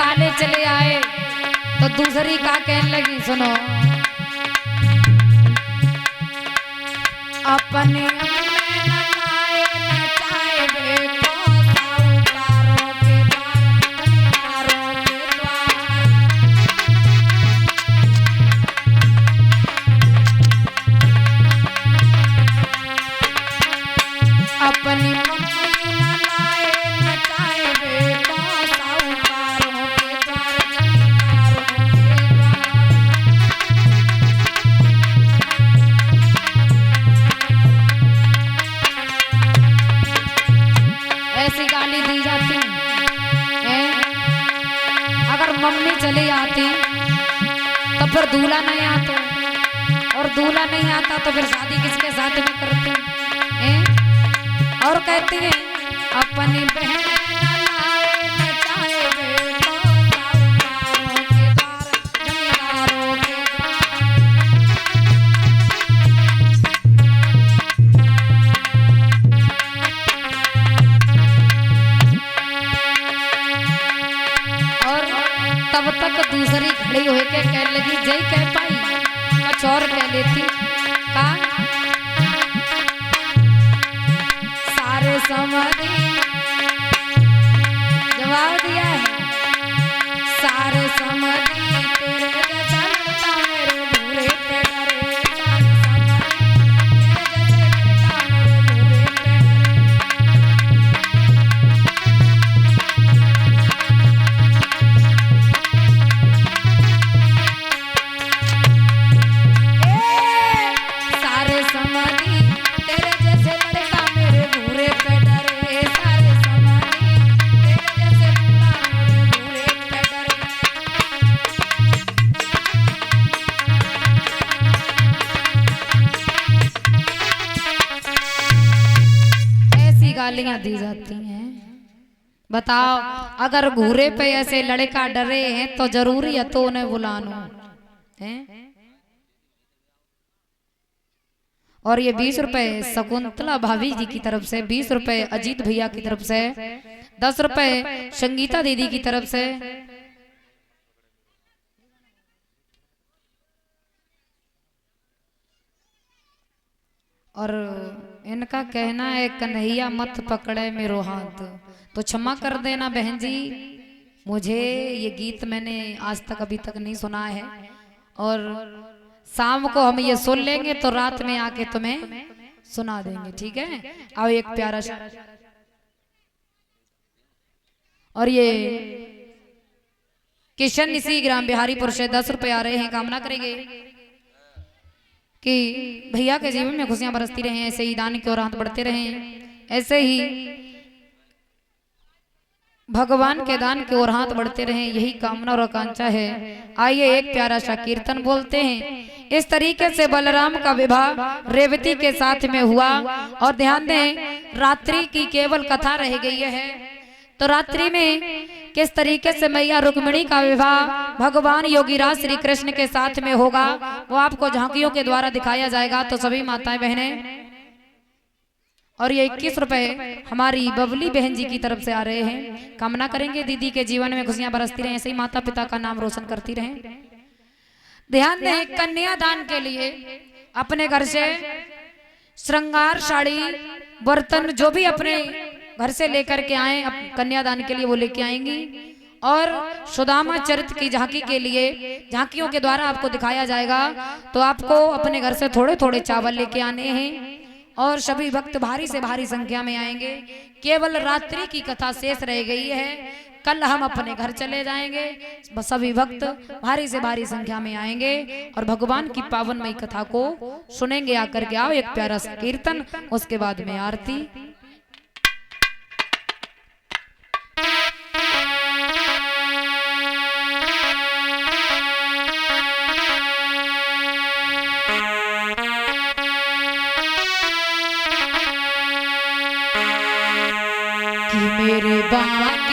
काले चले आए तो दूसरी का कहने लगी, सुनो। अपने अपनी ऐसी गाली दी जाती है। अगर मम्मी चली आती तो फिर दूल्हा नहीं आता, और दूल्हा नहीं आता तो फिर शादी किसके साथ में करते हैं? और कहती है अपनी बहन तब तक दूसरी खड़ी होके कहने लगी, जय कह पाई कुछ और कह लेती का सारे समझी। जवाब दिया है, सारे समझी तेरे जैसा लड़का मेरे बुरे पे डरे, सारे समझी तेरे जैसा लड़का मेरे बुरे पे गालियां दी जाती हैं। बताओ, अगर घूरे पे ऐसे लड़का डरे हैं तो जरूरी है तो उन्हें बुलाना है। और ये 20 रुपए शकुंतला भाभी जी की तरफ से, 20 रुपए अजीत भैया की तरफ से, 10 रुपए संगीता दीदी की तरफ से, और इनका कहना है कन्हैया मत पकड़े मेरो हाथ। तो क्षमा कर देना बहन जी, मुझे ये गीत मैंने आज तक अभी तक नहीं सुना है, और शाम को हम ये सुन लेंगे तो रात में आके तुम्हें सुना देंगे, ठीक है? आओ एक प्यारा सा। और ये किशन इसी ग्राम बिहारीपुर से 10 रुपए आ रहे हैं। कामना करेंगे कि भैया के जीवन में खुशियां बरसती रहें, ऐसे ही दान की ओर हाथ बढ़ते रहें, ऐसे ही भगवान के दान की ओर हाथ बढ़ते रहें, यही कामना और आकांक्षा है। आइए एक प्यारा सा कीर्तन बोलते हैं। इस तरीके से बलराम का विवाह रेवती के साथ में हुआ। और ध्यान दें, रात्रि की केवल कथा रह गई है, तो रात्रि में किस तरीके से मैया रुक्मिणी का विवाह भगवान योगीराज श्री कृष्ण के साथ में होगा, वो आपको झांकियों के द्वारा दिखाया जाएगा। तो सभी माताएं बहनें, और ये 21 रुपए हमारी बबली बहन जी की तरफ से आ रहे हैं। कामना करेंगे दीदी के जीवन में खुशियां बरसती रहें, ऐसे ही माता पिता का नाम रोशन करती रहें। ध्यान दें, कन्यादान के लिए अपने घर से श्रृंगार, साड़ी, बर्तन जो भी अपने घर से लेकर के आए कन्यादान के लिए वो लेके आएंगी। और सुदामा चरित्र की झांकी के लिए झांकियों के द्वारा आपको दिखाया जाएगा, तो आपको अपने घर से थोड़े थोड़े चावल लेके आने हैं। और सभी भक्त भारी से भारी संख्या में आएंगे। केवल रात्रि की कथा शेष रह गई है, कल हम अपने घर चले जाएंगे। सभी भक्त भारी से भारी संख्या में आएंगे और भगवान की पावनमयी कथा को सुनेंगे। आकर के आओ एक प्यारा सा कीर्तन, उसके बाद में आरती। कि मेरे बाप